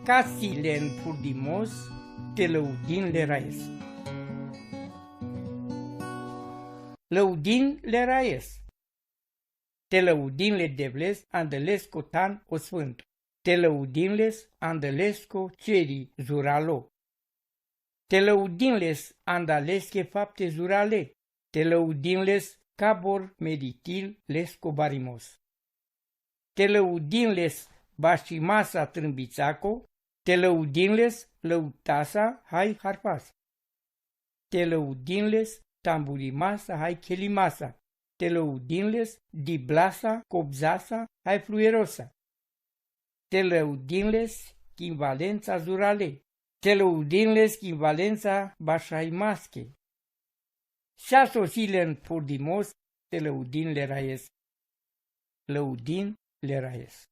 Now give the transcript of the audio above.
Casile în furdimos, te lăudin le raes. Lăudin le raes. Te lăudinle devles andălesco tan o sfânt. Te lăudinles andălesco ceri zuralo. Te lăudinles andalesche fapte zurale. Te lăudinles cabor meditil lesco barimos. Te lăudinles bașimasa trâmbițaco. Te lăudinles lăutasa hai harpas. Te lăudinles tamburimasa hai chelimasa. Te lăudinles diblasa cobzasa hai fluierosa. Te lăudinles chimvalența zurale. Te lăudinles chimvalența bașaimasche. Și-a sosile în furdimos, te lăudin le raes. Lăudin le raes.